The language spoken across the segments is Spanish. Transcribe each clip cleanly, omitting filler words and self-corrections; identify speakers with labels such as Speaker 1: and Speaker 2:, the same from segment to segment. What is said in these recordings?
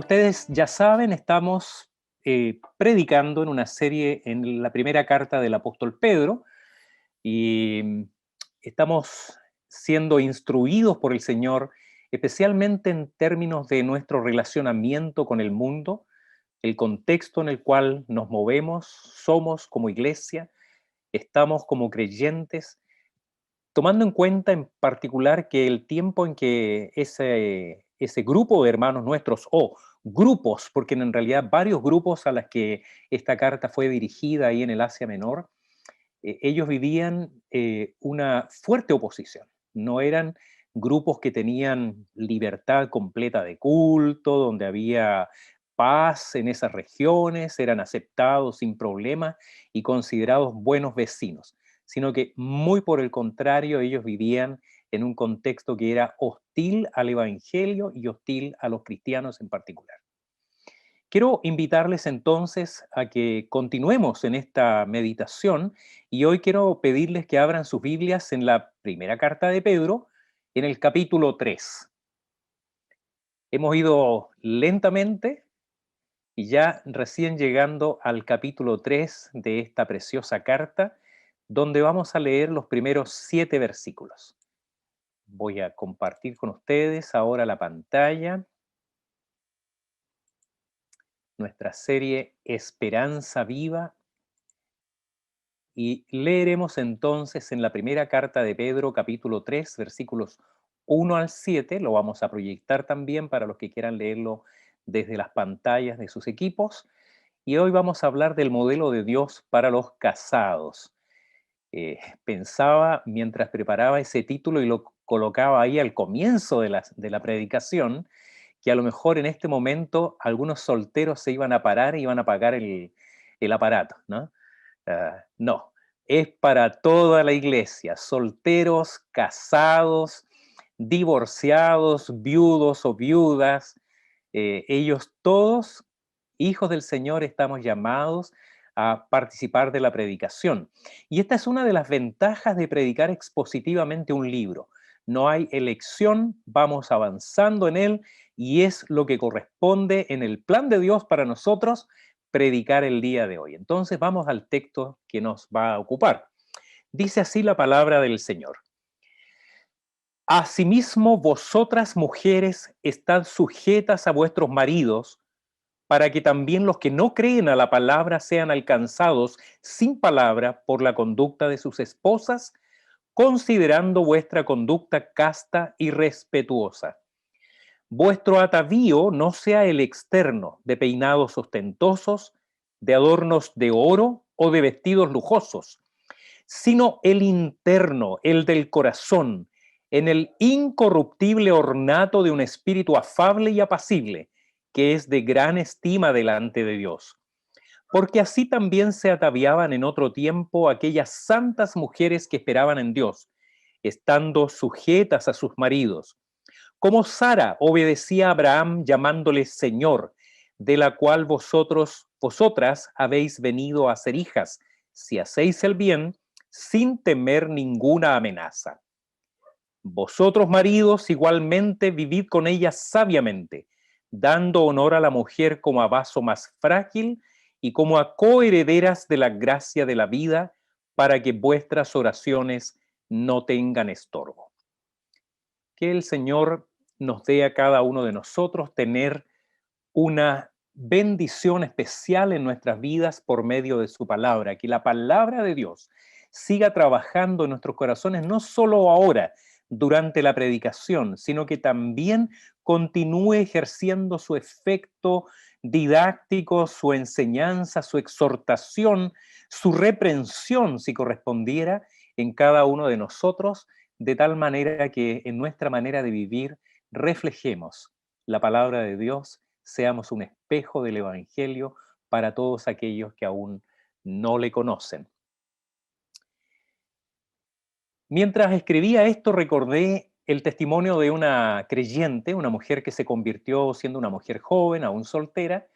Speaker 1: ustedes ya saben, estamos predicando en una serie en la primera carta del apóstol Pedro y estamos siendo instruidos por el Señor, especialmente en términos de nuestro relacionamiento con el mundo, el contexto en el cual nos movemos, somos como iglesia, estamos como creyentes, tomando en cuenta en particular que el tiempo en que ese grupo de hermanos nuestros, o grupos, porque en realidad varios grupos a los que esta carta fue dirigida ahí en el Asia Menor, ellos vivían una fuerte oposición. No eran grupos que tenían libertad completa de culto, donde había paz en esas regiones, eran aceptados sin problema y considerados buenos vecinos, sino que muy por el contrario, ellos vivían en un contexto que era hostil al Evangelio y hostil a los cristianos en particular. Quiero invitarles entonces a que continuemos en esta meditación y hoy quiero pedirles que abran sus Biblias en la primera carta de Pedro, en el capítulo 3. Hemos ido lentamente y ya recién llegando al capítulo 3 de esta preciosa carta, donde vamos a leer los primeros 7 versículos. Voy a compartir con ustedes ahora la pantalla, nuestra serie Esperanza Viva, y leeremos entonces en la primera carta de Pedro, capítulo 3, versículos 1 al 7. Lo vamos a proyectar también para los que quieran leerlo desde las pantallas de sus equipos. Y hoy vamos a hablar del modelo de Dios para los casados. Pensaba mientras preparaba ese título y lo colocaba ahí al comienzo de la predicación, que a lo mejor en este momento algunos solteros se iban a parar y iban a apagar el aparato, ¿no? No, es para toda la iglesia, solteros, casados, divorciados, viudos o viudas, ellos todos, hijos del Señor, estamos llamados a participar de la predicación. Y esta es una de las ventajas de predicar expositivamente un libro. No hay elección, vamos avanzando en él y es lo que corresponde en el plan de Dios para nosotros predicar el día de hoy. Entonces vamos al texto que nos va a ocupar. Dice así la palabra del Señor. Asimismo, vosotras mujeres estad sujetas a vuestros maridos, para que también los que no creen a la palabra sean alcanzados sin palabra por la conducta de sus esposas, considerando vuestra conducta casta y respetuosa. Vuestro atavío no sea el externo, de peinados ostentosos, de adornos de oro o de vestidos lujosos, sino el interno, el del corazón, en el incorruptible ornato de un espíritu afable y apacible, que es de gran estima delante de Dios. Porque así también se ataviaban en otro tiempo aquellas santas mujeres que esperaban en Dios, estando sujetas a sus maridos, como Sara obedecía a Abraham llamándole Señor, de la cual vosotras habéis venido a ser hijas, si hacéis el bien, sin temer ninguna amenaza. Vosotros, maridos, igualmente vivid con ellas sabiamente, dando honor a la mujer como a vaso más frágil y como a coherederas de la gracia de la vida, para que vuestras oraciones no tengan estorbo. Que el Señor nos dé a cada uno de nosotros tener una bendición especial en nuestras vidas por medio de su palabra, que la palabra de Dios siga trabajando en nuestros corazones, no solo ahora, durante la predicación, sino que también continúe ejerciendo su efecto didáctico, su enseñanza, su exhortación, su reprensión, si correspondiera, en cada uno de nosotros, de tal manera que en nuestra manera de vivir reflejemos la palabra de Dios, seamos un espejo del Evangelio para todos aquellos que aún no le conocen. Mientras escribía esto, recordé el testimonio de una creyente, una mujer que se convirtió siendo una mujer joven, aún soltera,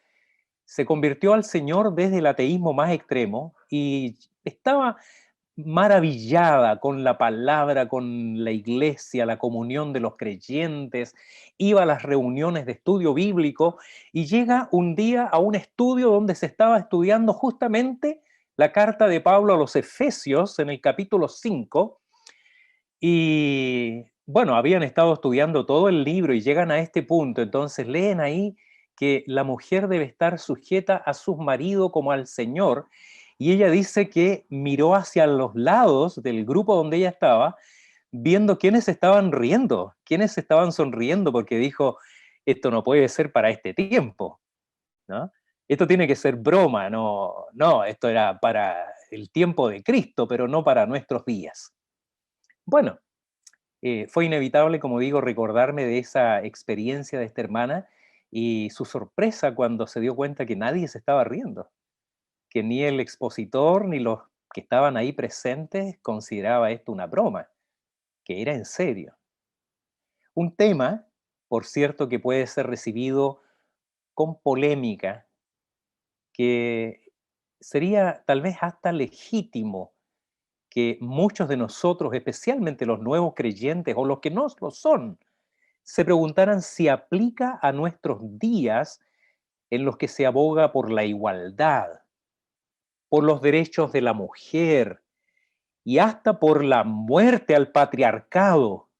Speaker 1: se convirtió al Señor desde el ateísmo más extremo y estaba maravillada con la palabra, con la iglesia, la comunión de los creyentes, iba a las reuniones de estudio bíblico y llega un día a un estudio donde se estaba estudiando justamente la carta de Pablo a los Efesios en el capítulo 5 y bueno, habían estado estudiando todo el libro y llegan a este punto, entonces leen ahí que la mujer debe estar sujeta a su marido como al Señor, y ella dice que miró hacia los lados del grupo donde ella estaba, viendo quiénes estaban riendo, quiénes estaban sonriendo, porque dijo, esto no puede ser para este tiempo, ¿no? Esto tiene que ser broma, no, no, esto era para el tiempo de Cristo, pero no para nuestros días. Bueno, fue inevitable, como digo, recordarme de esa experiencia de esta hermana y su sorpresa cuando se dio cuenta que nadie se estaba riendo, que ni el expositor ni los que estaban ahí presentes consideraba esto una broma, que era en serio. Un tema, por cierto, que puede ser recibido con polémica, que sería tal vez hasta legítimo que muchos de nosotros, especialmente los nuevos creyentes o los que no lo son, se preguntaran si aplica a nuestros días en los que se aboga por la igualdad, por los derechos de la mujer y hasta por la muerte al patriarcado.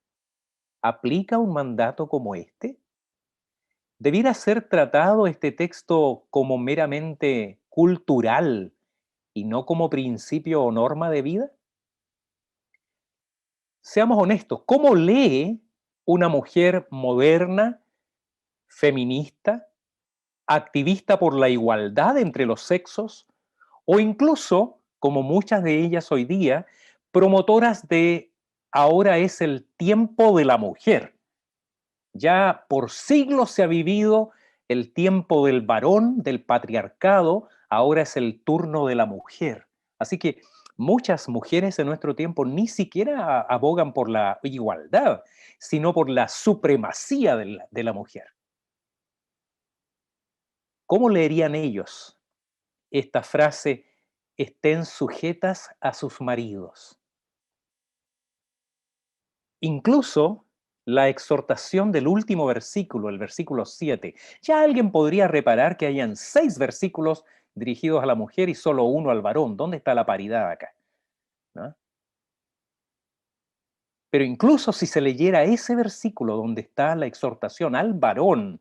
Speaker 1: ¿Aplica un mandato como este? ¿Debiera ser tratado este texto como meramente cultural y no como principio o norma de vida? Seamos honestos, ¿cómo lee una mujer moderna, feminista, activista por la igualdad entre los sexos, o incluso, como muchas de ellas hoy día, promotoras de ahora es el tiempo de la mujer? Ya por siglos se ha vivido el tiempo del varón, del patriarcado, ahora es el turno de la mujer. Así que muchas mujeres en nuestro tiempo ni siquiera abogan por la igualdad, sino por la supremacía de la mujer. ¿Cómo leerían ellos esta frase, estén sujetas a sus maridos? Incluso la exhortación del último versículo, el versículo 7. Ya alguien podría reparar que hayan 6 versículos dirigidos a la mujer y solo uno al varón. ¿Dónde está la paridad acá? ¿No? Pero incluso si se leyera ese versículo donde está la exhortación al varón,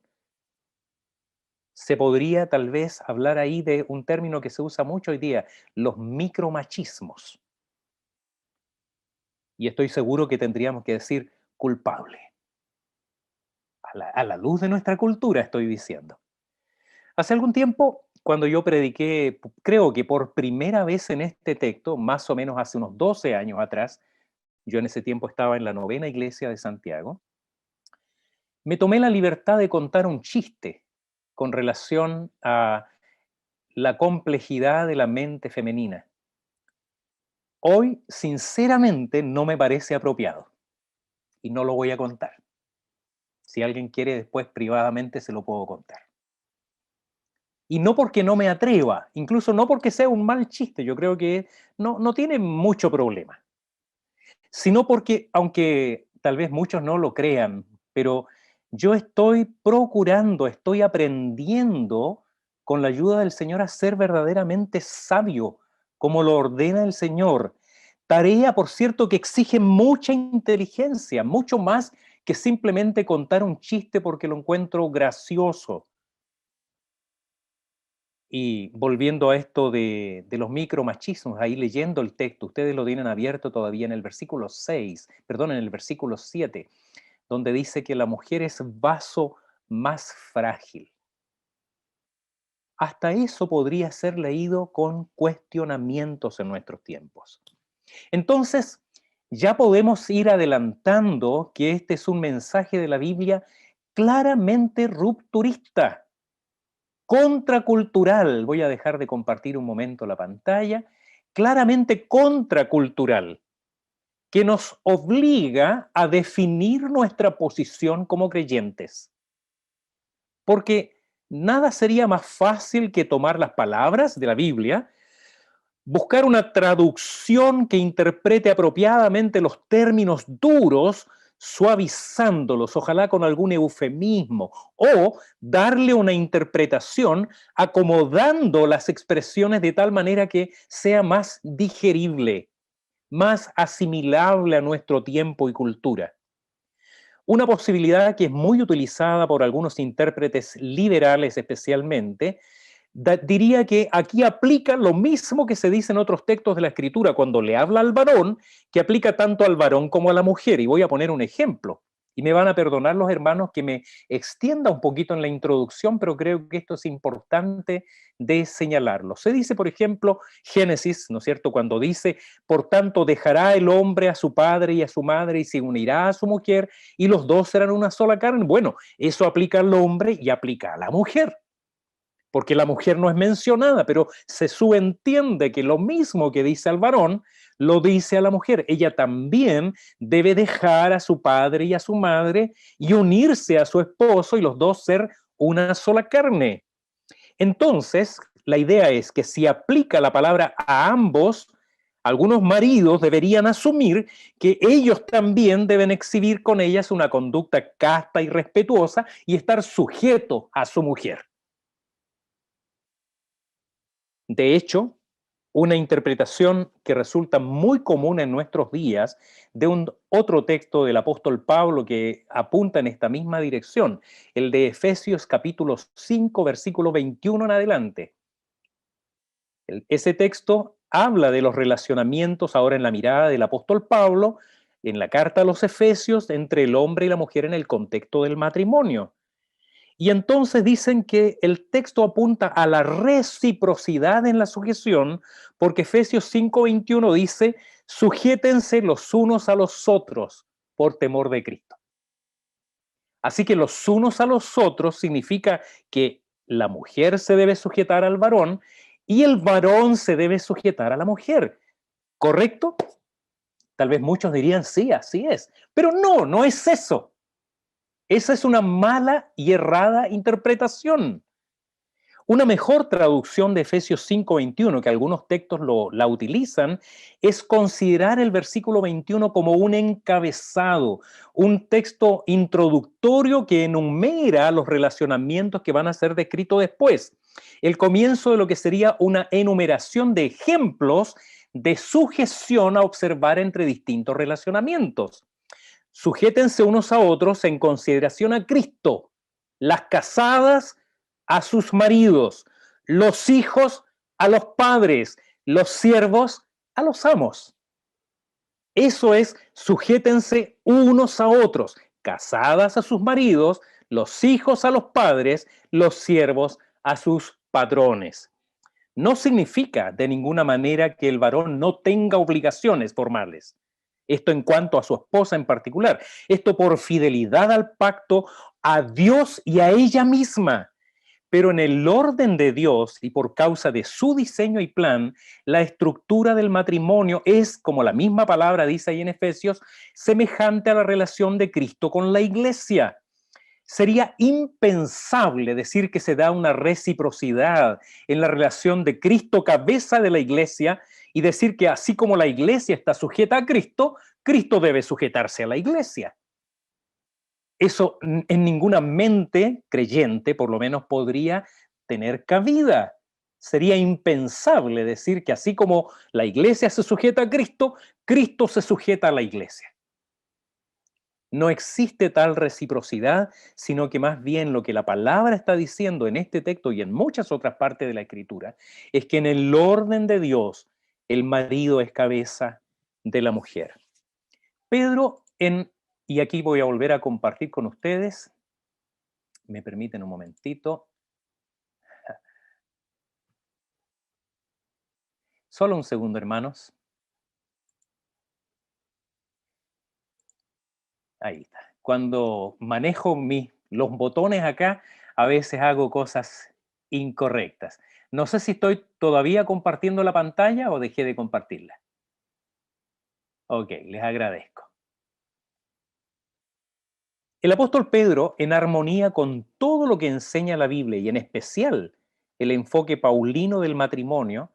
Speaker 1: se podría tal vez hablar ahí de un término que se usa mucho hoy día, los micromachismos. Y estoy seguro que tendríamos que decir culpable. A la luz de nuestra cultura estoy diciendo. Hace algún tiempo, cuando yo prediqué, creo que por primera vez en este texto, más o menos hace unos 12 años atrás, yo en ese tiempo estaba en la novena iglesia de Santiago, me tomé la libertad de contar un chiste con relación a la complejidad de la mente femenina. Hoy, sinceramente, no me parece apropiado y no lo voy a contar. Si alguien quiere después privadamente se lo puedo contar. Y no porque no me atreva, incluso no porque sea un mal chiste, yo creo que no tiene mucho problema, sino porque, aunque tal vez muchos no lo crean, pero yo estoy procurando, estoy aprendiendo con la ayuda del Señor a ser verdaderamente sabio, como lo ordena el Señor. Tarea, por cierto, que exige mucha inteligencia, mucho más que simplemente contar un chiste porque lo encuentro gracioso. Y volviendo a esto de los micromachismos, ahí leyendo el texto, ustedes lo tienen abierto todavía en el versículo 6, perdón, en el versículo 7, donde dice que la mujer es vaso más frágil. Hasta eso podría ser leído con cuestionamientos en nuestros tiempos. Entonces, ya podemos ir adelantando que este es un mensaje de la Biblia claramente rupturista, contracultural. Voy a dejar de compartir un momento la pantalla. Claramente contracultural, que nos obliga a definir nuestra posición como creyentes. Porque nada sería más fácil que tomar las palabras de la Biblia, buscar una traducción que interprete apropiadamente los términos duros, suavizándolos, ojalá con algún eufemismo, o darle una interpretación acomodando las expresiones de tal manera que sea más digerible, más asimilable a nuestro tiempo y cultura. Una posibilidad que es muy utilizada por algunos intérpretes liberales especialmente, diría que aquí aplica lo mismo que se dice en otros textos de la Escritura cuando le habla al varón, que aplica tanto al varón como a la mujer. Y voy a poner un ejemplo. Y me van a perdonar los hermanos que me extienda un poquito en la introducción, pero creo que esto es importante de señalarlo. Se dice, por ejemplo, Génesis, ¿no es cierto?, cuando dice, por tanto, dejará el hombre a su padre y a su madre y se unirá a su mujer y los dos serán una sola carne. Bueno, eso aplica al hombre y aplica a la mujer, porque la mujer no es mencionada, pero se subentiende que lo mismo que dice al varón, lo dice a la mujer. Ella también debe dejar a su padre y a su madre y unirse a su esposo y los dos ser una sola carne. Entonces, la idea es que si aplica la palabra a ambos, algunos maridos deberían asumir que ellos también deben exhibir con ellas una conducta casta y respetuosa y estar sujetos a su mujer. De hecho, una interpretación que resulta muy común en nuestros días de un otro texto del apóstol Pablo que apunta en esta misma dirección, el de Efesios capítulo 5, versículo 21 en adelante. Ese texto habla de los relacionamientos ahora en la mirada del apóstol Pablo en la carta a los Efesios entre el hombre y la mujer en el contexto del matrimonio. Y entonces dicen que el texto apunta a la reciprocidad en la sujeción, porque Efesios 5:21 dice, sujétense los unos a los otros por temor de Cristo. Así que los unos a los otros significa que la mujer se debe sujetar al varón y el varón se debe sujetar a la mujer. ¿Correcto? Tal vez muchos dirían, sí, así es. Pero no, no es eso. Esa es una mala y errada interpretación. Una mejor traducción de Efesios 5:21, que algunos textos la utilizan, es considerar el versículo 21 como un encabezado, un texto introductorio que enumera los relacionamientos que van a ser descritos después. El comienzo de lo que sería una enumeración de ejemplos de sujeción a observar entre distintos relacionamientos. Sujétense unos a otros en consideración a Cristo. Las casadas a sus maridos, los hijos a los padres, los siervos a los amos. Eso es, sujétense unos a otros, casadas a sus maridos, los hijos a los padres, los siervos a sus patrones. No significa de ninguna manera que el varón no tenga obligaciones formales. Esto en cuanto a su esposa en particular. Esto por fidelidad al pacto, a Dios y a ella misma. Pero en el orden de Dios y por causa de su diseño y plan, la estructura del matrimonio es, como la misma palabra dice ahí en Efesios, semejante a la relación de Cristo con la iglesia. Sería impensable decir que se da una reciprocidad en la relación de Cristo, cabeza de la iglesia, y decir que así como la iglesia está sujeta a Cristo, Cristo debe sujetarse a la iglesia. Eso en ninguna mente creyente, por lo menos, podría tener cabida. Sería impensable decir que así como la iglesia se sujeta a Cristo, Cristo se sujeta a la iglesia. No existe tal reciprocidad, sino que más bien lo que la palabra está diciendo en este texto y en muchas otras partes de la Escritura es que en el orden de Dios el marido es cabeza de la mujer. Pedro, y aquí voy a volver a compartir con ustedes, me permiten un momentito, solo un segundo, hermanos. Ahí está. Cuando manejo los botones acá, a veces hago cosas incorrectas. No sé si estoy todavía compartiendo la pantalla o dejé de compartirla. Ok, les agradezco. El apóstol Pedro, en armonía con todo lo que enseña la Biblia y en especial el enfoque paulino del matrimonio,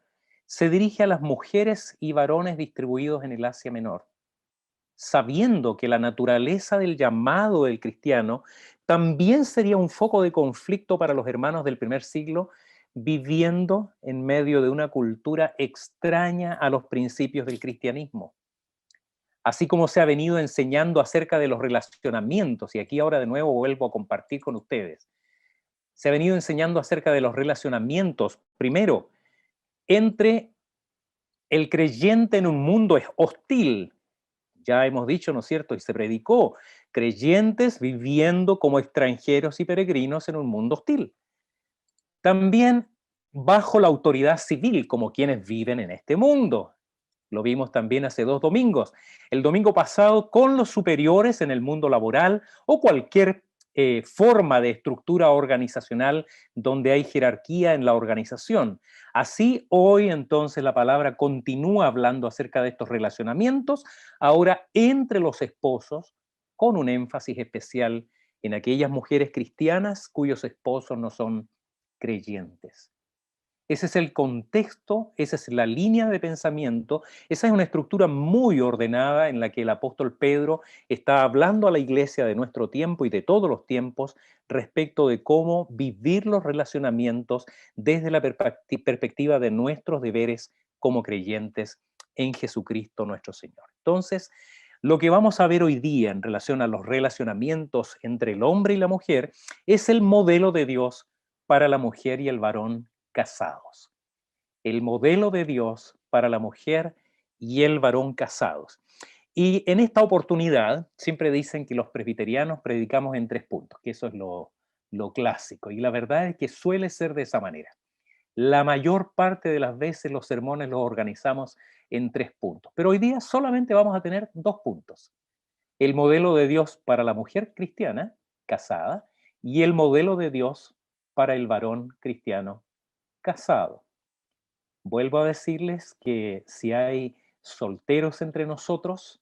Speaker 1: se dirige a las mujeres y varones distribuidos en el Asia Menor, sabiendo que la naturaleza del llamado del cristiano también sería un foco de conflicto para los hermanos del primer siglo, viviendo en medio de una cultura extraña a los principios del cristianismo. Así como se ha venido enseñando acerca de los relacionamientos, y aquí ahora de nuevo vuelvo a compartir con ustedes, se ha venido enseñando acerca de los relacionamientos, primero, entre el creyente en un mundo hostil. Ya hemos dicho, ¿no es cierto? Y se predicó, creyentes viviendo como extranjeros y peregrinos en un mundo hostil. También bajo la autoridad civil, como quienes viven en este mundo. Lo vimos también hace 2 domingos. El domingo pasado con los superiores en el mundo laboral o cualquier forma de estructura organizacional donde hay jerarquía en la organización. Así hoy entonces la palabra continúa hablando acerca de estos relacionamientos, ahora entre los esposos, con un énfasis especial en aquellas mujeres cristianas cuyos esposos no son creyentes. Ese es el contexto, esa es la línea de pensamiento, esa es una estructura muy ordenada en la que el apóstol Pedro está hablando a la iglesia de nuestro tiempo y de todos los tiempos respecto de cómo vivir los relacionamientos desde la perspectiva de nuestros deberes como creyentes en Jesucristo nuestro Señor. Entonces, lo que vamos a ver hoy día en relación a los relacionamientos entre el hombre y la mujer es el modelo de Dios para la mujer y el varón casados. El modelo de Dios para la mujer y el varón casados. Y en esta oportunidad, siempre dicen que los presbiterianos predicamos en 3 puntos, que eso es lo clásico. Y la verdad es que suele ser de esa manera. La mayor parte de las veces los sermones los organizamos en 3 puntos. Pero hoy día solamente vamos a tener 2 puntos. El modelo de Dios para la mujer cristiana, casada, y el modelo de Dios para el varón cristiano casado. Vuelvo a decirles que si hay solteros entre nosotros,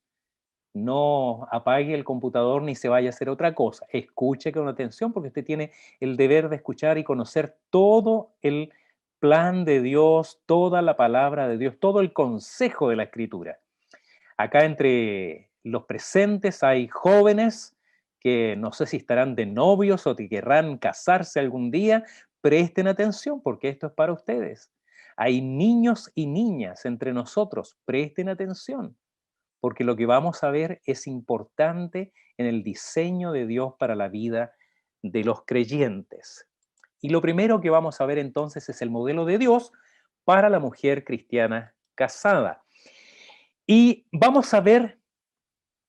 Speaker 1: no apague el computador ni se vaya a hacer otra cosa. Escuche con atención porque usted tiene el deber de escuchar y conocer todo el plan de Dios, toda la palabra de Dios, todo el consejo de la Escritura. Acá entre los presentes hay jóvenes que no sé si estarán de novios o que querrán casarse algún día. Presten atención porque esto es para ustedes. Hay niños y niñas entre nosotros. Presten atención porque lo que vamos a ver es importante en el diseño de Dios para la vida de los creyentes. Y lo primero que vamos a ver entonces es el modelo de Dios para la mujer cristiana casada. Y vamos a ver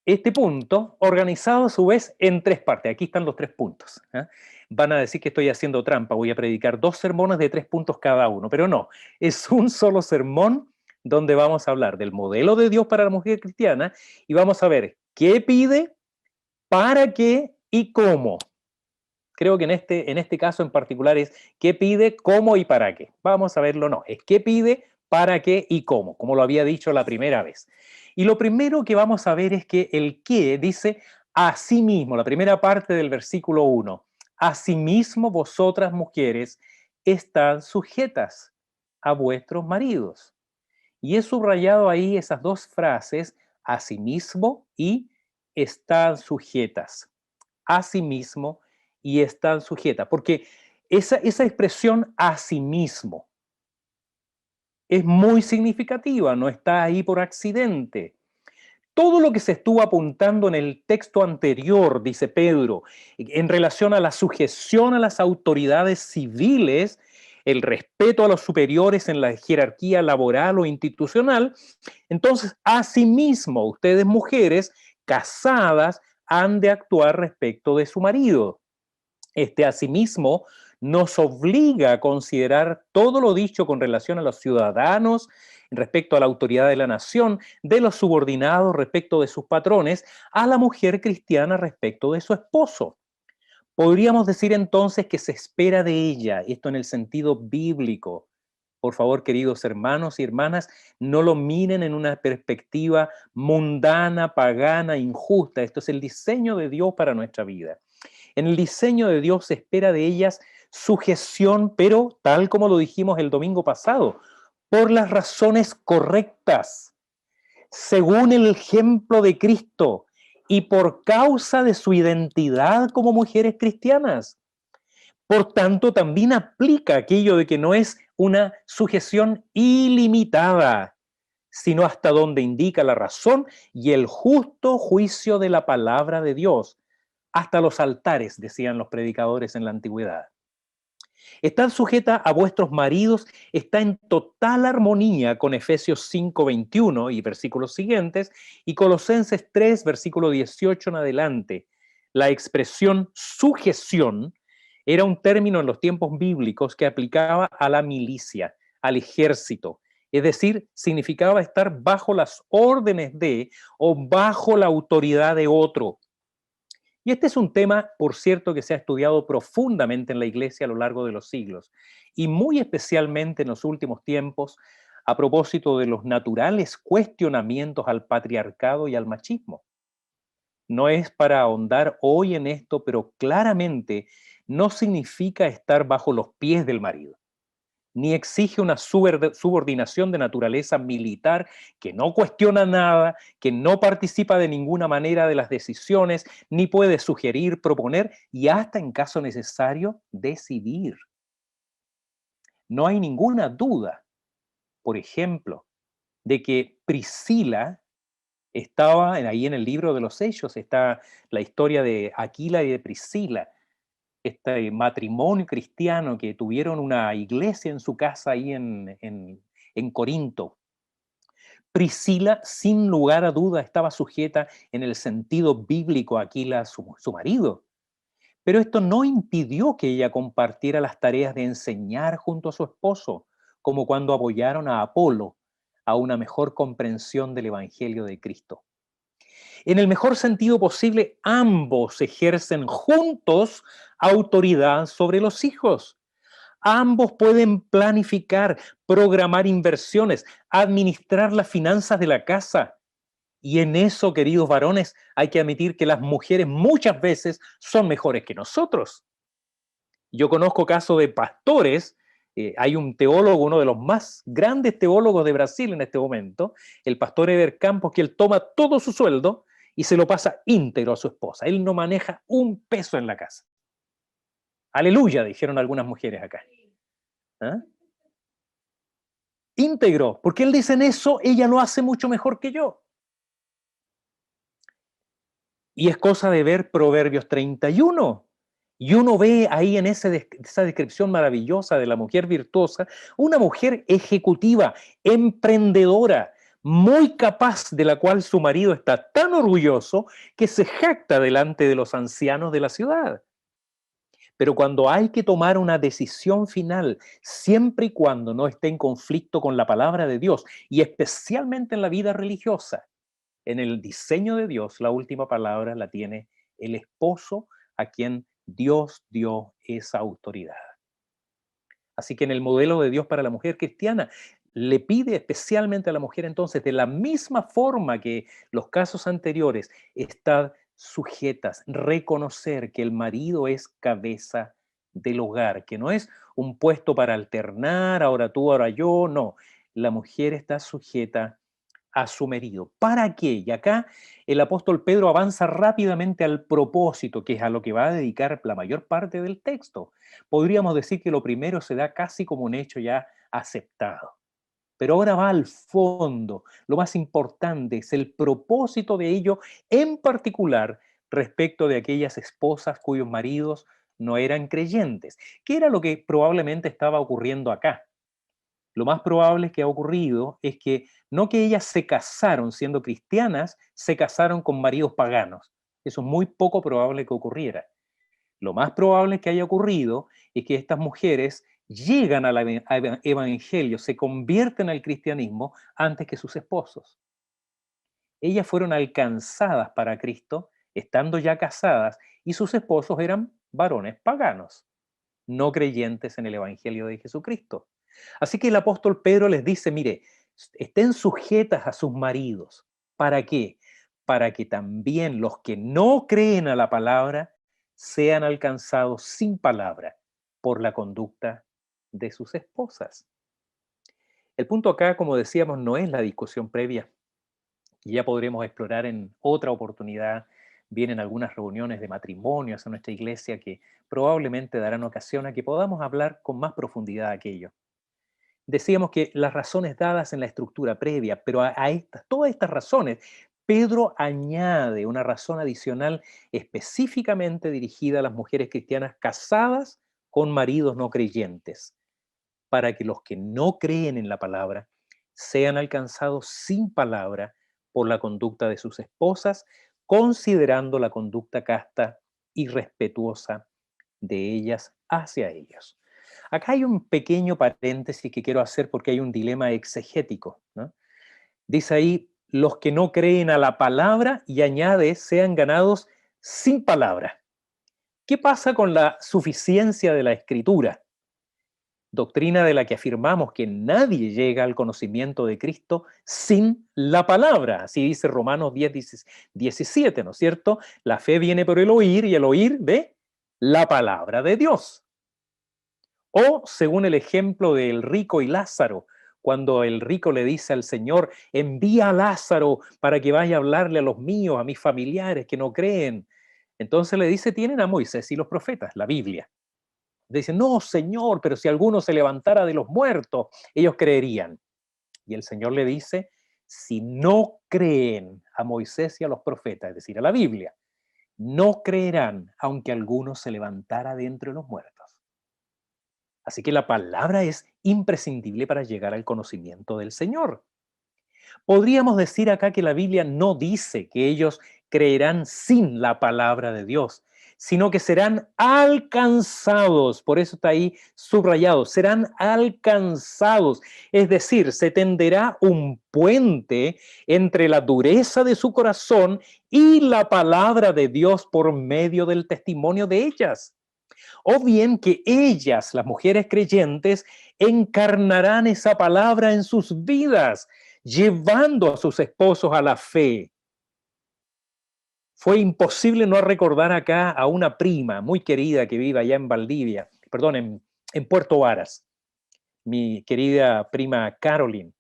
Speaker 1: este punto organizado a su vez en 3 partes. Aquí están los 3 puntos. ¿Eh? Van a decir que estoy haciendo trampa, voy a predicar 2 sermones de 3 puntos cada uno, pero no, es un solo sermón donde vamos a hablar del modelo de Dios para la mujer cristiana y vamos a ver qué pide, para qué y cómo. Creo que en este caso en particular es qué pide, cómo y para qué. Vamos a verlo, no, es qué pide, para qué y cómo, como lo había dicho la primera vez. Y lo primero que vamos a ver es que el qué dice asimismo, la primera parte del versículo 1, asimismo vosotras mujeres están sujetas a vuestros maridos. Y he subrayado ahí esas 2 frases, asimismo y están sujetas. Asimismo y están sujetas, porque esa expresión asimismo es muy significativa, no está ahí por accidente. Todo lo que se estuvo apuntando en el texto anterior, dice Pedro, en relación a la sujeción a las autoridades civiles, el respeto a los superiores en la jerarquía laboral o institucional, entonces, asimismo, ustedes mujeres casadas han de actuar respecto de su marido. Asimismo, nos obliga a considerar todo lo dicho con relación a los ciudadanos, respecto a la autoridad de la nación, de los subordinados respecto de sus patrones, a la mujer cristiana respecto de su esposo. Podríamos decir entonces que se espera de ella, esto en el sentido bíblico. Por favor, queridos hermanos y hermanas, no lo miren en una perspectiva mundana, pagana, injusta. Esto es el diseño de Dios para nuestra vida. En el diseño de Dios se espera de ellas sujeción, pero tal como lo dijimos el domingo pasado, por las razones correctas, según el ejemplo de Cristo y por causa de su identidad como mujeres cristianas. Por tanto, también aplica aquello de que no es una sujeción ilimitada, sino hasta donde indica la razón y el justo juicio de la palabra de Dios. Hasta los altares, decían los predicadores en la antigüedad. Estar sujeta a vuestros maridos está en total armonía con Efesios 5:21 y versículos siguientes y Colosenses 3, versículo 18 en adelante. La expresión sujeción era un término en los tiempos bíblicos que aplicaba a la milicia, al ejército. Es decir, significaba estar bajo las órdenes de o bajo la autoridad de otro. Y este es un tema, por cierto, que se ha estudiado profundamente en la Iglesia a lo largo de los siglos, y muy especialmente en los últimos tiempos, a propósito de los naturales cuestionamientos al patriarcado y al machismo. No es para ahondar hoy en esto, pero claramente no significa estar bajo los pies del marido, ni exige una subordinación de naturaleza militar que no cuestiona nada, que no participa de ninguna manera de las decisiones, ni puede sugerir, proponer y hasta en caso necesario decidir. No hay ninguna duda, por ejemplo, de que Priscila estaba ahí en el libro de los Hechos, está la historia de Aquila y de Priscila, este matrimonio cristiano que tuvieron una iglesia en su casa ahí en Corinto. Priscila, sin lugar a duda, estaba sujeta en el sentido bíblico a Aquila, su marido. Pero esto no impidió que ella compartiera las tareas de enseñar junto a su esposo, como cuando apoyaron a Apolo a una mejor comprensión del Evangelio de Cristo. En el mejor sentido posible, ambos ejercen juntos autoridad sobre los hijos. Ambos pueden planificar, programar inversiones, administrar las finanzas de la casa. Y en eso, queridos varones, hay que admitir que las mujeres muchas veces son mejores que nosotros. Yo conozco casos de pastores, hay un teólogo, uno de los más grandes teólogos de Brasil en este momento, el pastor Eber Campos, que él toma todo su sueldo y se lo pasa íntegro a su esposa. Él no maneja un peso en la casa. Aleluya, dijeron algunas mujeres acá. ¿Ah? Íntegro, porque él dice en eso, ella lo hace mucho mejor que yo. Y es cosa de ver Proverbios 31. Y uno ve ahí en esa descripción maravillosa de la mujer virtuosa, una mujer ejecutiva, emprendedora, muy capaz, de la cual su marido está tan orgulloso que se jacta delante de los ancianos de la ciudad. Pero cuando hay que tomar una decisión final, siempre y cuando no esté en conflicto con la palabra de Dios, y especialmente en la vida religiosa, en el diseño de Dios, la última palabra la tiene el esposo a quien Dios dio esa autoridad. Así que en el modelo de Dios para la mujer cristiana, le pide especialmente a la mujer entonces, de la misma forma que los casos anteriores, estar sujetas, reconocer que el marido es cabeza del hogar, que no es un puesto para alternar, ahora tú, ahora yo, no. La mujer está sujeta a su marido. ¿Para qué? Y acá el apóstol Pedro avanza rápidamente al propósito, que es a lo que va a dedicar la mayor parte del texto. Podríamos decir que lo primero se da casi como un hecho ya aceptado. Pero ahora va al fondo. Lo más importante es el propósito de ello, en particular respecto de aquellas esposas cuyos maridos no eran creyentes. ¿Qué era lo que probablemente estaba ocurriendo acá? Lo más probable que ha ocurrido es que no que ellas se casaron siendo cristianas, se casaron con maridos paganos. Eso es muy poco probable que ocurriera. Lo más probable que haya ocurrido es que estas mujeres llegan al evangelio, se convierten al cristianismo antes que sus esposos. Ellas fueron alcanzadas para Cristo estando ya casadas y sus esposos eran varones paganos, no creyentes en el evangelio de Jesucristo. Así que el apóstol Pedro les dice, mire, estén sujetas a sus maridos. ¿Para qué? Para que también los que no creen a la palabra sean alcanzados sin palabra por la conducta de sus esposas. El punto acá, como decíamos, no es la discusión previa, y ya podremos explorar en otra oportunidad. Vienen algunas reuniones de matrimonios en nuestra iglesia que probablemente darán ocasión a que podamos hablar con más profundidad aquello. Decíamos que las razones dadas en la estructura previa, pero todas estas razones, Pedro añade una razón adicional específicamente dirigida a las mujeres cristianas casadas con maridos no creyentes, para que los que no creen en la palabra sean alcanzados sin palabra por la conducta de sus esposas, considerando la conducta casta y respetuosa de ellas hacia ellos. Acá hay un pequeño paréntesis que quiero hacer porque hay un dilema exegético, ¿no? Dice ahí, los que no creen a la palabra, y añade, sean ganados sin palabra. ¿Qué pasa con la suficiencia de la escritura? Doctrina de la que afirmamos que nadie llega al conocimiento de Cristo sin la palabra. Así dice Romanos 10:17, ¿no es cierto? La fe viene por el oír y el oír de la palabra de Dios. O según el ejemplo del rico y Lázaro, cuando el rico le dice al Señor, envía a Lázaro para que vaya a hablarle a los míos, a mis familiares que no creen. Entonces le dice, tienen a Moisés y los profetas, la Biblia. Dicen, no, Señor, pero si alguno se levantara de los muertos, ellos creerían. Y el Señor le dice, si no creen a Moisés y a los profetas, es decir, a la Biblia, no creerán aunque alguno se levantara de entre los muertos. Así que la palabra es imprescindible para llegar al conocimiento del Señor. Podríamos decir acá que la Biblia no dice que ellos creerán sin la palabra de Dios, sino que serán alcanzados, por eso está ahí subrayado, serán alcanzados, es decir, se tenderá un puente entre la dureza de su corazón y la palabra de Dios por medio del testimonio de ellas. O bien que ellas, las mujeres creyentes, encarnarán esa palabra en sus vidas, llevando a sus esposos a la fe. Fue imposible no recordar acá a una prima muy querida que vive allá en Valdivia, perdón, en Puerto Varas, mi querida prima Caroline.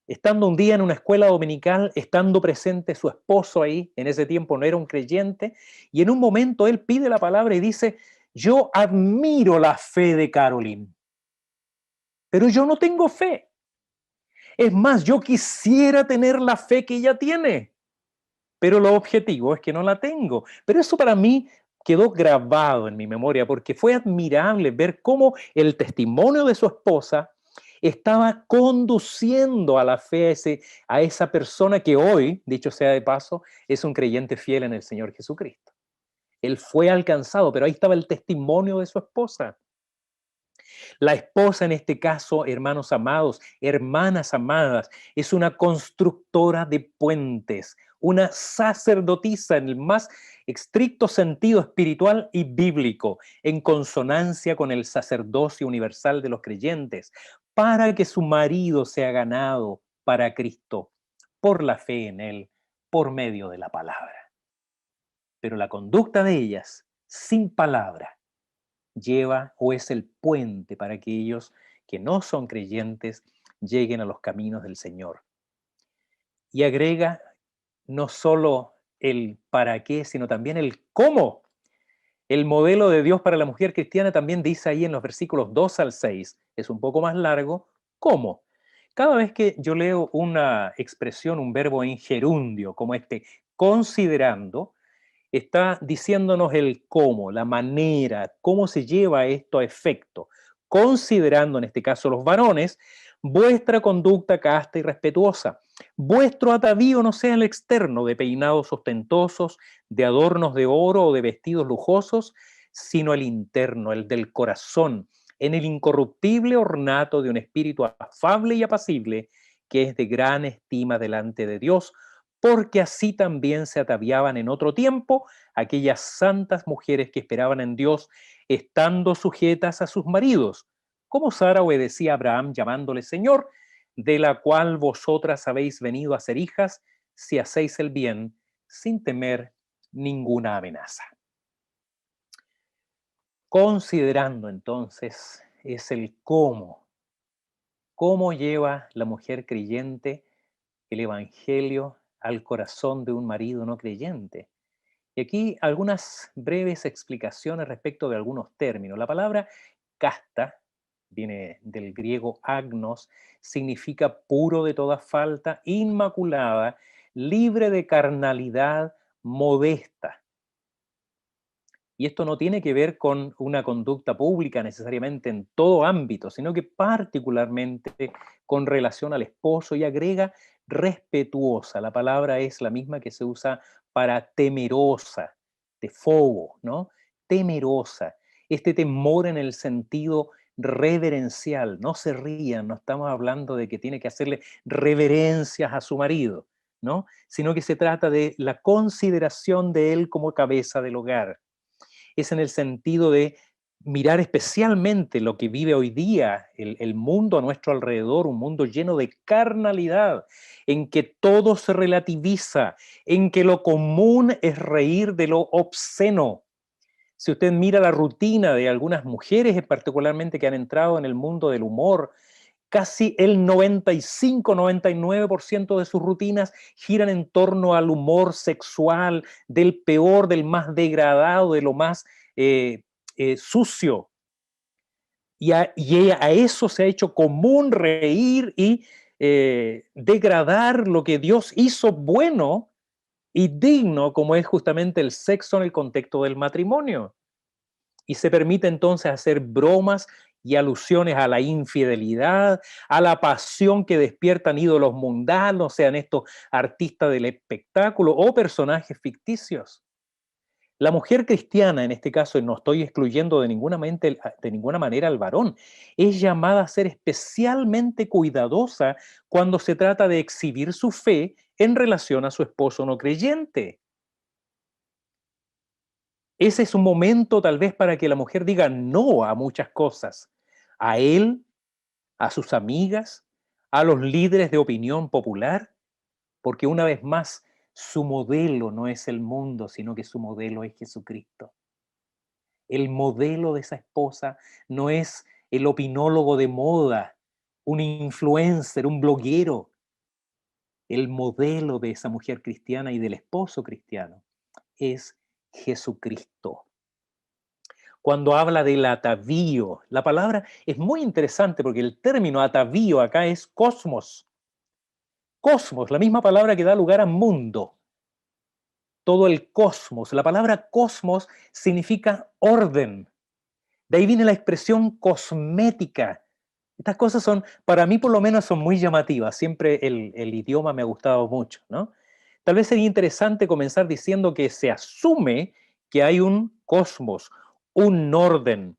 Speaker 1: Estando un día en una escuela dominical, estando presente su esposo ahí, en ese tiempo no era un creyente, y en un momento él pide la palabra y dice, yo admiro la fe de Caroline, pero yo no tengo fe. Es más, yo quisiera tener la fe que ella tiene, pero lo objetivo es que no la tengo. Pero eso para mí quedó grabado en mi memoria porque fue admirable ver cómo el testimonio de su esposa estaba conduciendo a la fe a esa persona que hoy, dicho sea de paso, es un creyente fiel en el Señor Jesucristo. Él fue alcanzado, pero ahí estaba el testimonio de su esposa. La esposa en este caso, hermanos amados, hermanas amadas, es una constructora de puentes, una sacerdotisa en el más estricto sentido espiritual y bíblico, en consonancia con el sacerdocio universal de los creyentes, para que su marido sea ganado para Cristo, por la fe en Él, por medio de la palabra. Pero la conducta de ellas, sin palabra, lleva o es el puente para que ellos que no son creyentes lleguen a los caminos del Señor. Y agrega no solo el para qué, sino también el cómo. El modelo de Dios para la mujer cristiana también dice ahí en los versículos 2 al 6, es un poco más largo, ¿cómo? Cada vez que yo leo una expresión, un verbo en gerundio, como este, considerando, está diciéndonos el cómo, la manera, cómo se lleva esto a efecto, considerando en este caso los varones, vuestra conducta casta y respetuosa, vuestro atavío no sea el externo de peinados ostentosos, de adornos de oro o de vestidos lujosos, sino el interno, el del corazón, en el incorruptible ornato de un espíritu afable y apacible, que es de gran estima delante de Dios, porque así también se ataviaban en otro tiempo aquellas santas mujeres que esperaban en Dios, estando sujetas a sus maridos, como Sara obedecía a Abraham llamándole Señor, de la cual vosotras habéis venido a ser hijas, si hacéis el bien, sin temer ninguna amenaza. Considerando entonces es el cómo. ¿Cómo lleva la mujer creyente el Evangelio al corazón de un marido no creyente? Y aquí algunas breves explicaciones respecto de algunos términos. La palabra casta viene del griego agnos, significa puro de toda falta, inmaculada, libre de carnalidad, modesta. Y esto no tiene que ver con una conducta pública necesariamente en todo ámbito, sino que particularmente con relación al esposo, y agrega respetuosa. La palabra es la misma que se usa para temerosa, de fobo, ¿no? Temerosa. Este temor en el sentido reverencial. No se rían, no estamos hablando de que tiene que hacerle reverencias a su marido, ¿no? Sino que se trata de la consideración de él como cabeza del hogar. Es en el sentido de mirar especialmente lo que vive hoy día el mundo a nuestro alrededor, un mundo lleno de carnalidad, en que todo se relativiza, en que lo común es reír de lo obsceno. Si usted mira la rutina de algunas mujeres, particularmente que han entrado en el mundo del humor, casi el 95-99% de sus rutinas giran en torno al humor sexual, del peor, del más degradado, de lo más sucio. Y a eso se ha hecho común reír y degradar lo que Dios hizo bueno y digno, como es justamente el sexo en el contexto del matrimonio. Y se permite entonces hacer bromas y alusiones a la infidelidad, a la pasión que despiertan ídolos mundanos, sean estos artistas del espectáculo o personajes ficticios. La mujer cristiana, en este caso, y no estoy excluyendo de ninguna manera al varón, es llamada a ser especialmente cuidadosa cuando se trata de exhibir su fe en relación a su esposo no creyente. Ese es un momento tal vez para que la mujer diga no a muchas cosas, a él, a sus amigas, a los líderes de opinión popular, porque una vez más, su modelo no es el mundo, sino que su modelo es Jesucristo. El modelo de esa esposa no es el opinólogo de moda, un influencer, un bloguero. El modelo de esa mujer cristiana y del esposo cristiano es Jesucristo. Cuando habla del atavío, la palabra es muy interesante porque el término atavío acá es cosmos. Cosmos, la misma palabra que da lugar a mundo. Todo el cosmos. La palabra cosmos significa orden. De ahí viene la expresión cosmética. Estas cosas son, para mí por lo menos, son muy llamativas. Siempre el idioma me ha gustado mucho, ¿no? Tal vez sería interesante comenzar diciendo que se asume que hay un cosmos, un orden,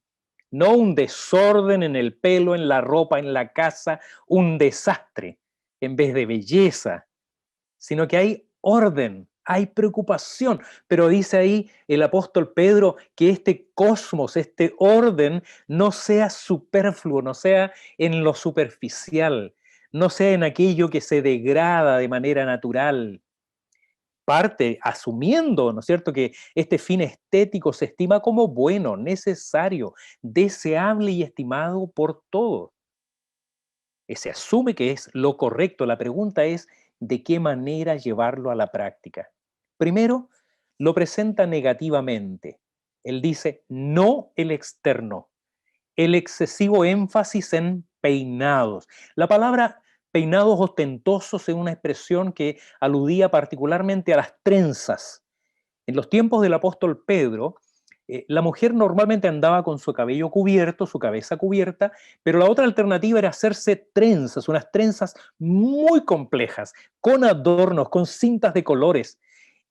Speaker 1: no un desorden en el pelo, en la ropa, en la casa, un desastre en vez de belleza, sino que hay orden, hay preocupación. Pero dice ahí el apóstol Pedro que este cosmos, este orden, no sea superfluo, no sea en lo superficial, no sea en aquello que se degrada de manera natural. Parte asumiendo, ¿no es cierto?, que este fin estético se estima como bueno, necesario, deseable y estimado por todos. Se asume que es lo correcto. La pregunta es de qué manera llevarlo a la práctica. Primero, lo presenta negativamente. Él dice, no el externo, el excesivo énfasis en peinados. La palabra peinados ostentosos es una expresión que aludía particularmente a las trenzas. En los tiempos del apóstol Pedro, la mujer normalmente andaba con su cabello cubierto, su cabeza cubierta, pero la otra alternativa era hacerse trenzas, unas trenzas muy complejas, con adornos, con cintas de colores,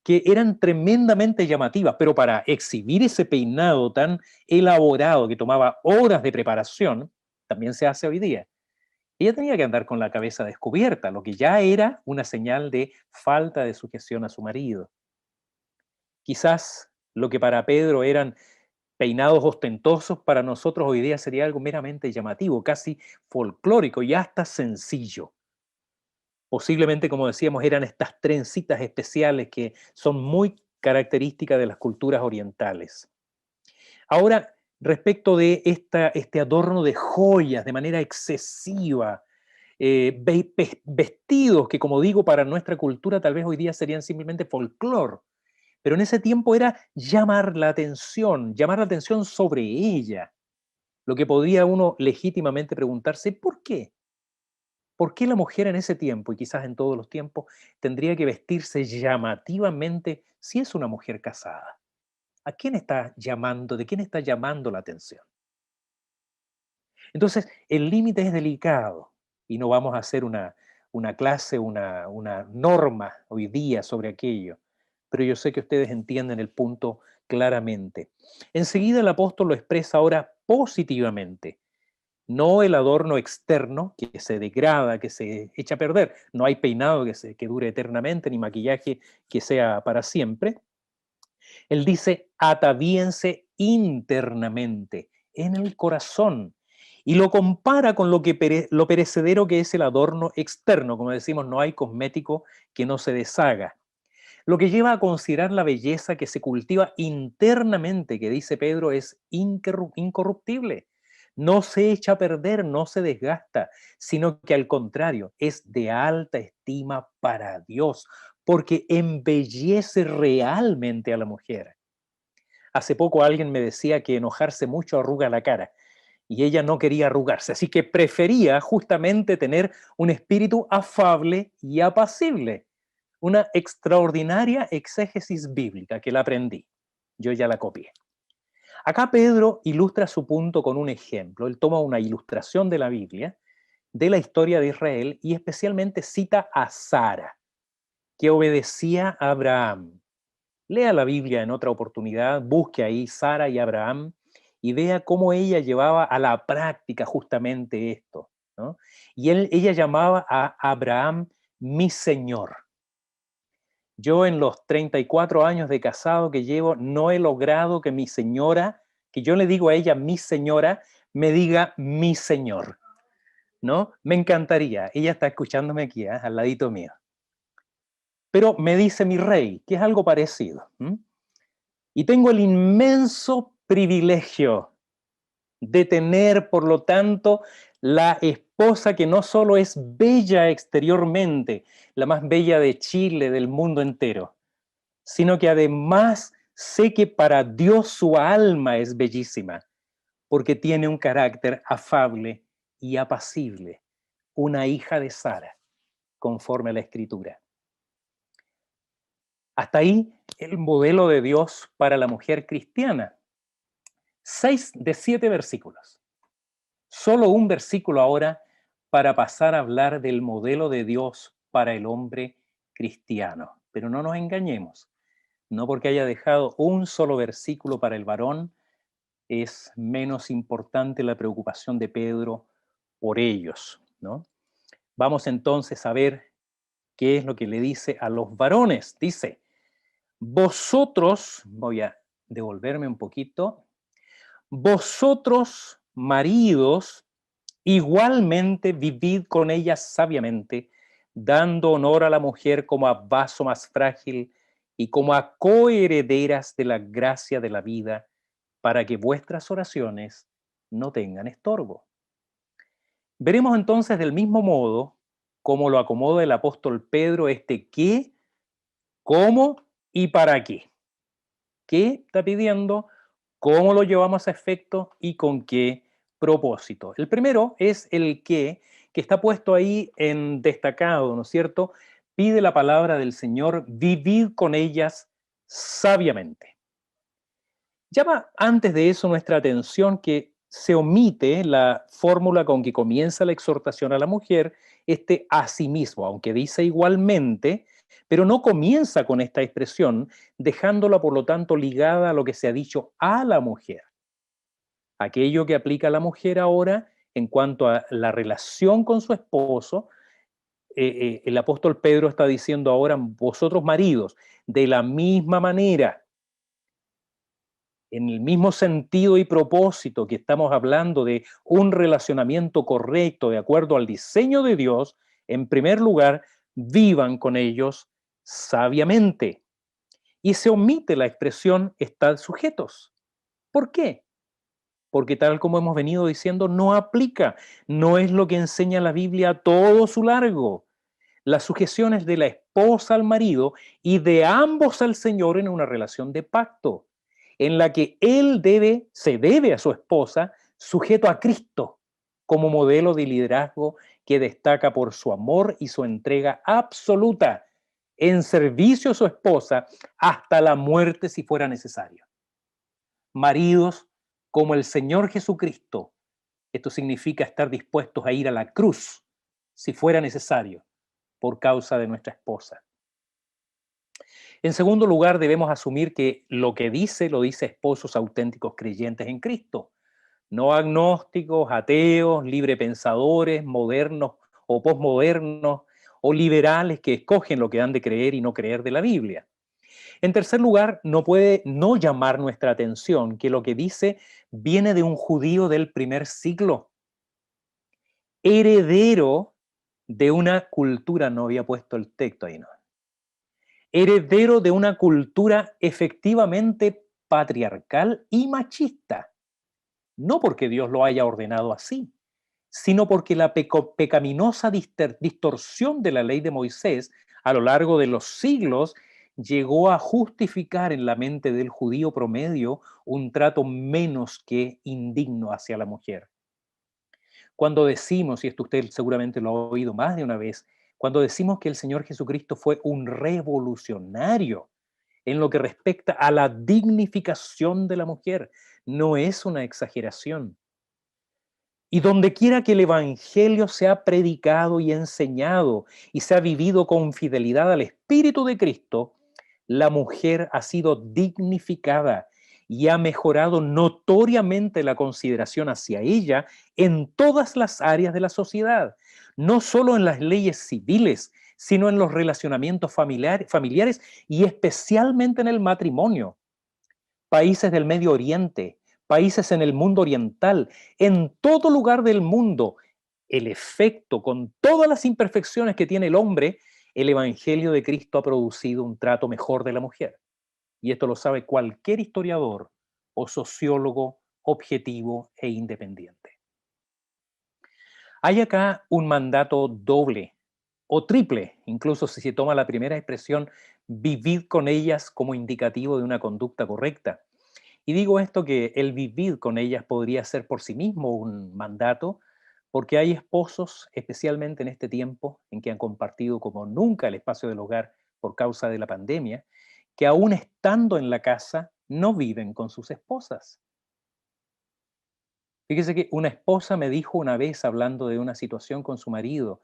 Speaker 1: que eran tremendamente llamativas, pero para exhibir ese peinado tan elaborado que tomaba horas de preparación, también se hace hoy día. Ella tenía que andar con la cabeza descubierta, lo que ya era una señal de falta de sujeción a su marido. Quizás lo que para Pedro eran peinados ostentosos, para nosotros hoy día sería algo meramente llamativo, casi folclórico y hasta sencillo. Posiblemente, como decíamos, eran estas trencitas especiales que son muy características de las culturas orientales. Ahora, respecto de este adorno de joyas de manera excesiva, vestidos que, como digo, para nuestra cultura tal vez hoy día serían simplemente folclore, pero en ese tiempo era llamar la atención sobre ella, lo que podría uno legítimamente preguntarse, ¿por qué? ¿Por qué la mujer en ese tiempo, y quizás en todos los tiempos, tendría que vestirse llamativamente si es una mujer casada? ¿A quién está llamando? ¿De quién está llamando la atención? Entonces, el límite es delicado y no vamos a hacer una clase, una norma hoy día sobre aquello, pero yo sé que ustedes entienden el punto claramente. Enseguida el apóstol lo expresa ahora positivamente, no el adorno externo que se degrada, que se echa a perder. No hay peinado que dure eternamente, ni maquillaje que sea para siempre. Él dice, atavíense internamente, en el corazón, y lo compara con lo perecedero que es el adorno externo. Como decimos, no hay cosmético que no se deshaga. Lo que lleva a considerar la belleza que se cultiva internamente, que dice Pedro, es incorruptible. No se echa a perder, no se desgasta, sino que al contrario, es de alta estima para Dios, porque embellece realmente a la mujer. Hace poco alguien me decía que enojarse mucho arruga la cara y ella no quería arrugarse, así que prefería justamente tener un espíritu afable y apacible. Una extraordinaria exégesis bíblica que la aprendí. Yo ya la copié. Acá Pedro ilustra su punto con un ejemplo. Él toma una ilustración de la Biblia, de la historia de Israel, y especialmente cita a Sara, que obedecía a Abraham. Lea la Biblia en otra oportunidad, busque ahí Sara y Abraham y vea cómo ella llevaba a la práctica justamente esto, ¿no? Y ella llamaba a Abraham mi señor. Yo en los 34 años de casado que llevo no he logrado que mi señora, que yo le digo a ella mi señora, me diga mi señor, ¿no? Me encantaría. Ella está escuchándome aquí, al ladito mío. Pero me dice mi rey, que es algo parecido. Y tengo el inmenso privilegio de tener, por lo tanto, la esposa que no solo es bella exteriormente, la más bella de Chile, del mundo entero, sino que además sé que para Dios su alma es bellísima, porque tiene un carácter afable y apacible, una hija de Sara, conforme a la Escritura. Hasta ahí el modelo de Dios para la mujer cristiana. 6 de 7 versículos. Solo un versículo ahora para pasar a hablar del modelo de Dios para el hombre cristiano. Pero no nos engañemos. No porque haya dejado un solo versículo para el varón, es menos importante la preocupación de Pedro por ellos, ¿no? Vamos entonces a ver qué es lo que le dice a los varones. Dice, vosotros, voy a devolverme un poquito, vosotros, maridos, igualmente vivid con ellas sabiamente, dando honor a la mujer como a vaso más frágil y como a coherederas de la gracia de la vida, para que vuestras oraciones no tengan estorbo. Veremos entonces del mismo modo cómo lo acomoda el apóstol Pedro este qué, cómo y para qué. ¿Qué está pidiendo? ¿Cómo lo llevamos a efecto y con qué propósito? El primero es el qué, que está puesto ahí en destacado, ¿no es cierto? Pide la palabra del Señor, vivid con ellas sabiamente. Llama antes de eso nuestra atención que se omite la fórmula con que comienza la exhortación a la mujer, este asimismo, aunque dice igualmente, pero no comienza con esta expresión, dejándola por lo tanto ligada a lo que se ha dicho a la mujer. Aquello que aplica a la mujer ahora en cuanto a la relación con su esposo, el apóstol Pedro está diciendo ahora, vosotros maridos, de la misma manera, en el mismo sentido y propósito que estamos hablando de un relacionamiento correcto de acuerdo al diseño de Dios, en primer lugar, vivan con ellos sabiamente. Y se omite la expresión estad sujetos. ¿Por qué? porque tal como hemos venido diciendo, no aplica, no es lo que enseña la Biblia a todo su largo. La sujeción es de la esposa al marido y de ambos al Señor en una relación de pacto, en la que se debe a su esposa sujeto a Cristo como modelo de liderazgo que destaca por su amor y su entrega absoluta en servicio a su esposa hasta la muerte si fuera necesario. Maridos como el Señor Jesucristo, esto significa estar dispuestos a ir a la cruz si fuera necesario por causa de nuestra esposa. En segundo lugar, debemos asumir que lo que dice lo dice esposos auténticos creyentes en Cristo, no agnósticos, ateos, librepensadores, modernos o posmodernos o liberales que escogen lo que han de creer y no creer de la Biblia. En tercer lugar, no puede no llamar nuestra atención que lo que dice viene de un judío del primer siglo, heredero de una cultura, no había puesto el texto ahí, no, heredero de una cultura efectivamente patriarcal y machista, no porque Dios lo haya ordenado así, sino porque la pecaminosa distorsión de la ley de Moisés a lo largo de los siglos llegó a justificar en la mente del judío promedio un trato menos que indigno hacia la mujer. Cuando decimos, y esto usted seguramente lo ha oído más de una vez, cuando decimos que el Señor Jesucristo fue un revolucionario en lo que respecta a la dignificación de la mujer, no es una exageración. Y donde quiera que el Evangelio sea predicado y enseñado y sea vivido con fidelidad al Espíritu de Cristo, la mujer ha sido dignificada y ha mejorado notoriamente la consideración hacia ella en todas las áreas de la sociedad, no solo en las leyes civiles, sino en los relacionamientos familiares y especialmente en el matrimonio. Países del Medio Oriente, países en el mundo oriental, en todo lugar del mundo, el efecto, con todas las imperfecciones que tiene el hombre, el Evangelio de Cristo ha producido un trato mejor de la mujer. Y esto lo sabe cualquier historiador o sociólogo objetivo e independiente. Hay acá un mandato doble o triple, incluso si se toma la primera expresión, vivir con ellas como indicativo de una conducta correcta. Y digo esto que el vivir con ellas podría ser por sí mismo un mandato, porque hay esposos, especialmente en este tiempo en que han compartido como nunca el espacio del hogar por causa de la pandemia, que aún estando en la casa no viven con sus esposas. Fíjese que una esposa me dijo una vez hablando de una situación con su marido,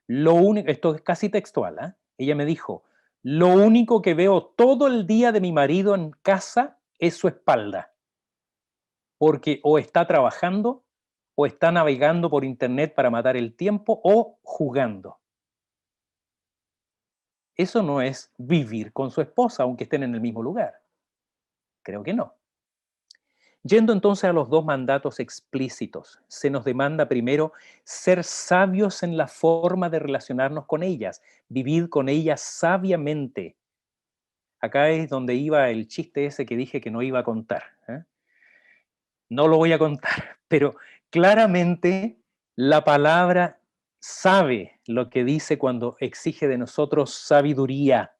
Speaker 1: lo único, esto es casi textual, ¿eh? Ella me dijo, lo único que veo todo el día de mi marido en casa es su espalda, porque o está trabajando o está navegando por internet para matar el tiempo o jugando. Eso no es vivir con su esposa, aunque estén en el mismo lugar. Creo que no. Yendo entonces a los dos mandatos explícitos, se nos demanda primero ser sabios en la forma de relacionarnos con ellas, vivir con ellas sabiamente. Acá es donde iba el chiste ese que dije que no iba a contar, ¿eh? No lo voy a contar, pero claramente la palabra sabe lo que dice cuando exige de nosotros sabiduría.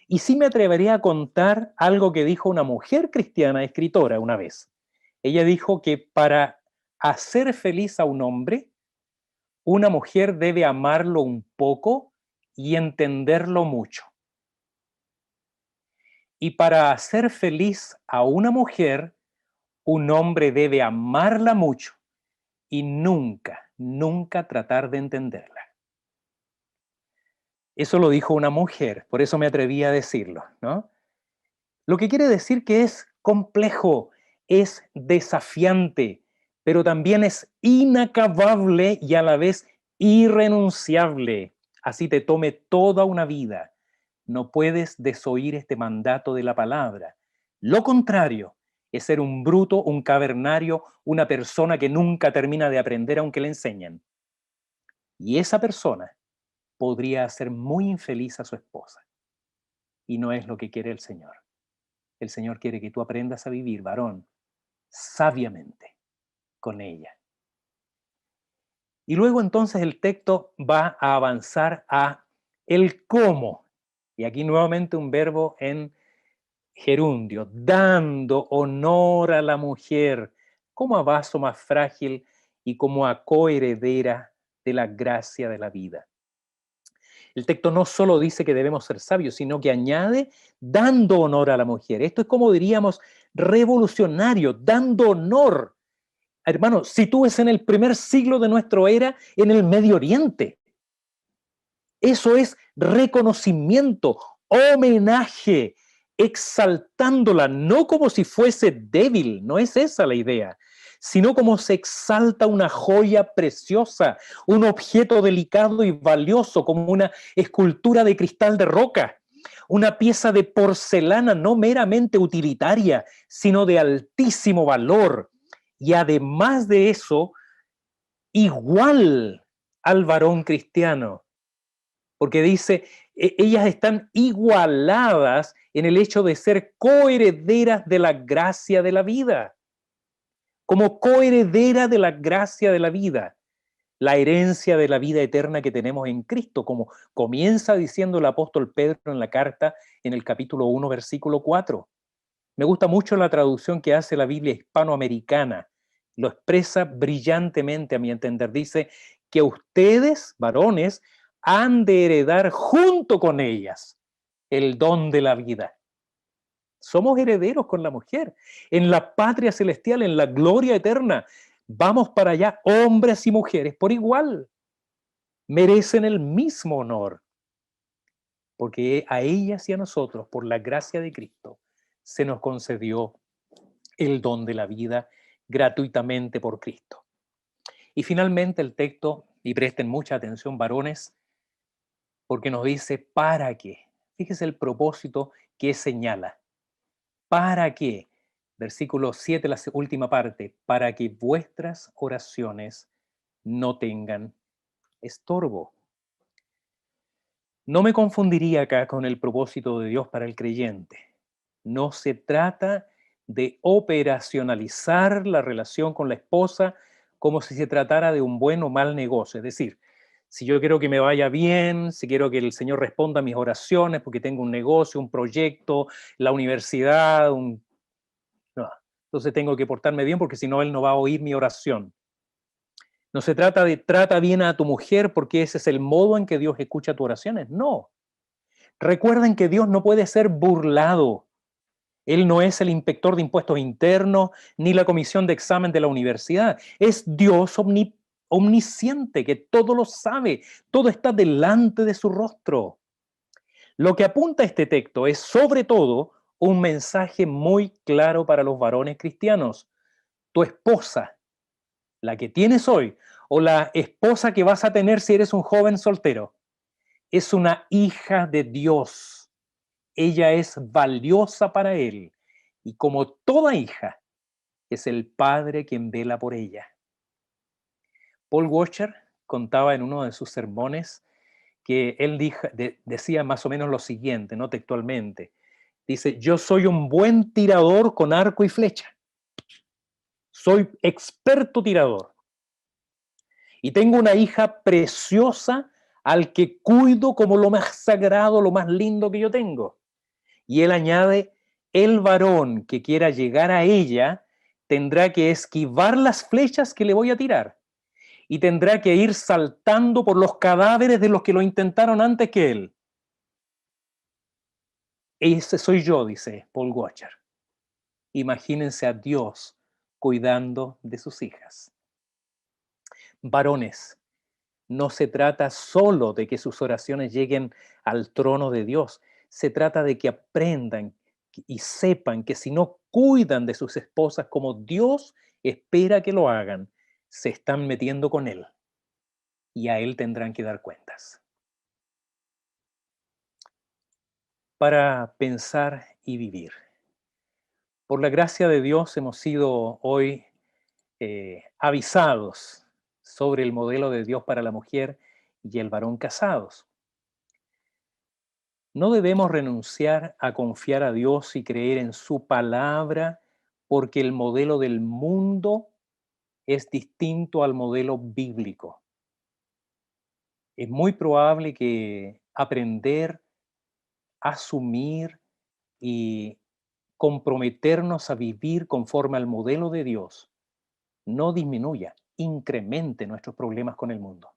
Speaker 1: Y sí me atrevería a contar algo que dijo una mujer cristiana escritora una vez. Ella dijo que para hacer feliz a un hombre, una mujer debe amarlo un poco y entenderlo mucho. Y para hacer feliz a una mujer, un hombre debe amarla mucho y nunca, nunca tratar de entenderla. Eso lo dijo una mujer, por eso me atreví a decirlo, ¿no? Lo que quiere decir que es complejo, es desafiante, pero también es inacabable y a la vez irrenunciable. Así te tome toda una vida. No puedes desoír este mandato de la palabra. Lo contrario es ser un bruto, un cavernario, una persona que nunca termina de aprender aunque le enseñen. Y esa persona podría hacer muy infeliz a su esposa. Y no es lo que quiere el Señor. El Señor quiere que tú aprendas a vivir, varón, sabiamente. con ella. Y luego entonces el texto va a avanzar a el cómo. Y aquí nuevamente un verbo en gerundio, dando honor a la mujer como a vaso más frágil y como a coheredera de la gracia de la vida. El texto no solo dice que debemos ser sabios, sino que añade dando honor a la mujer. Esto es como diríamos revolucionario, dando honor. Hermano, si tú ves en el primer siglo de nuestra era, en el Medio Oriente, eso es reconocimiento, homenaje, exaltándola, no como si fuese débil, no es esa la idea, sino como se exalta una joya preciosa, un objeto delicado y valioso, como una escultura de cristal de roca, una pieza de porcelana no meramente utilitaria, sino de altísimo valor. Y además de eso, igual al varón cristiano, porque dice, ellas están igualadas en el hecho de ser coherederas de la gracia de la vida, como coheredera de la gracia de la vida, la herencia de la vida eterna que tenemos en Cristo, como comienza diciendo el apóstol Pedro en la carta en el capítulo 1, versículo 4. Me gusta mucho la traducción que hace la Biblia hispanoamericana, lo expresa brillantemente a mi entender, dice que ustedes, varones, han de heredar junto con ellas el don de la vida. Somos herederos con la mujer. En la patria celestial, en la gloria eterna, vamos para allá, hombres y mujeres, por igual. Merecen el mismo honor, porque a ellas y a nosotros, por la gracia de Cristo, se nos concedió el don de la vida gratuitamente por Cristo. Y finalmente el texto, y presten mucha atención, varones, porque nos dice para qué. Fíjese el propósito que señala. ¿Para qué? Versículo 7, la última parte, para que vuestras oraciones no tengan estorbo. No me confundiría acá con el propósito de Dios para el creyente. No se trata de operacionalizar la relación con la esposa como si se tratara de un buen o mal negocio. Es decir, si yo quiero que me vaya bien, si quiero que el Señor responda a mis oraciones porque tengo un negocio, un proyecto, la universidad, no. Entonces tengo que portarme bien porque si no, Él no va a oír mi oración. No se trata de trata bien a tu mujer porque ese es el modo en que Dios escucha tus oraciones. No. Recuerden que Dios no puede ser burlado. Él no es el inspector de impuestos internos ni la comisión de examen de la universidad. Es Dios omnisciente que todo lo sabe, todo está delante de su rostro. Lo que apunta este texto es sobre todo un mensaje muy claro para los varones cristianos. Tu esposa, la que tienes hoy, o la esposa que vas a tener si eres un joven soltero, es una hija de Dios. Ella es valiosa para Él. Y como toda hija, es el Padre quien vela por ella. Paul Washer contaba en uno de sus sermones que él decía más o menos lo siguiente, no textualmente. Dice, yo soy un buen tirador con arco y flecha. Soy experto tirador. Y tengo una hija preciosa al que cuido como lo más sagrado, lo más lindo que yo tengo. Y él añade, el varón que quiera llegar a ella tendrá que esquivar las flechas que le voy a tirar y tendrá que ir saltando por los cadáveres de los que lo intentaron antes que él. Ese soy yo, dice Paul Washer. Imagínense a Dios cuidando de sus hijas. Varones, no se trata solo de que sus oraciones lleguen al trono de Dios, se trata de que aprendan y sepan que si no cuidan de sus esposas como Dios espera que lo hagan, se están metiendo con Él y a Él tendrán que dar cuentas. Para pensar y vivir. Por la gracia de Dios hemos sido hoy avisados sobre el modelo de Dios para la mujer y el varón casados. No debemos renunciar a confiar a Dios y creer en su palabra porque el modelo del mundo es distinto al modelo bíblico. Es muy probable que aprender, asumir y comprometernos a vivir conforme al modelo de Dios no disminuya, incremente nuestros problemas con el mundo.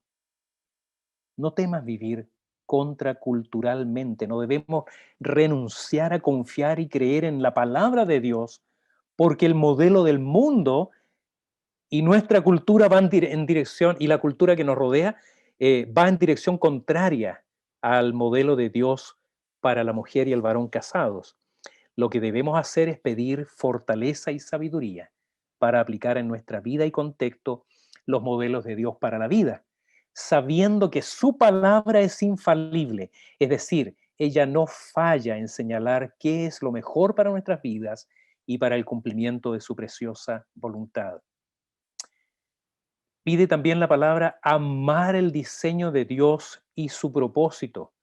Speaker 1: No temas vivir contraculturalmente, no debemos renunciar a confiar y creer en la palabra de Dios, porque el modelo del mundo y nuestra cultura van en dirección, y la cultura que nos rodea va en dirección contraria al modelo de Dios para la mujer y el varón casados. Lo que debemos hacer es pedir fortaleza y sabiduría para aplicar en nuestra vida y contexto los modelos de Dios para la vida, sabiendo que su palabra es infalible, es decir, ella no falla en señalar qué es lo mejor para nuestras vidas y para el cumplimiento de su preciosa voluntad. Pide también la palabra amar el diseño de Dios y su propósito.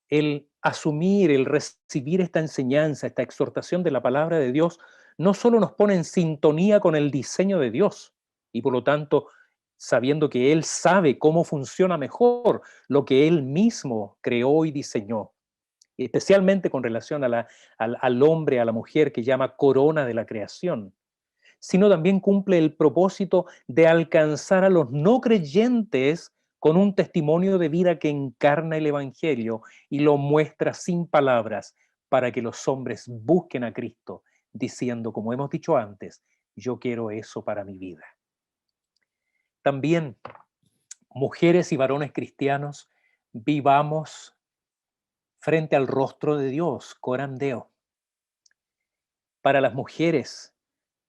Speaker 1: El asumir, el recibir esta enseñanza, esta exhortación de la palabra de Dios, no solo nos pone en sintonía con el diseño de Dios y por lo tanto sabiendo que Él sabe cómo funciona mejor lo que Él mismo creó y diseñó, especialmente con relación a al hombre, a la mujer que llama corona de la creación, sino también cumple el propósito de alcanzar a los no creyentes con un testimonio de vida que encarna el Evangelio y lo muestra sin palabras para que los hombres busquen a Cristo, diciendo, como hemos dicho antes, yo quiero eso para mi vida. También, mujeres y varones cristianos, vivamos frente al rostro de Dios, coram Deo. Para las mujeres,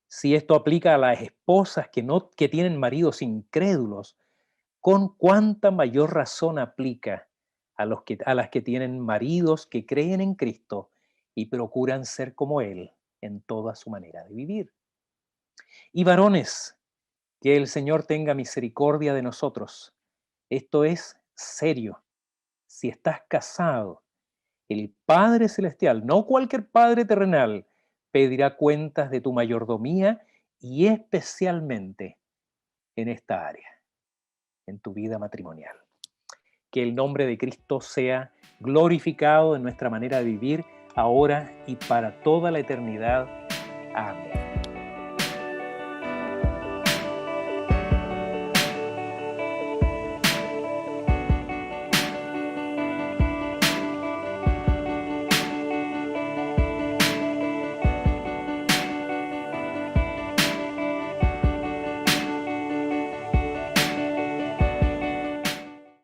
Speaker 1: si esto aplica a las esposas que tienen maridos incrédulos, con cuánta mayor razón aplica a las que tienen maridos que creen en Cristo y procuran ser como Él en toda su manera de vivir. Y varones, que el Señor tenga misericordia de nosotros. Esto es serio. Si estás casado, el Padre Celestial, no cualquier Padre terrenal, pedirá cuentas de tu mayordomía y especialmente en esta área, en tu vida matrimonial. Que el nombre de Cristo sea glorificado en nuestra manera de vivir ahora y para toda la eternidad. Amén.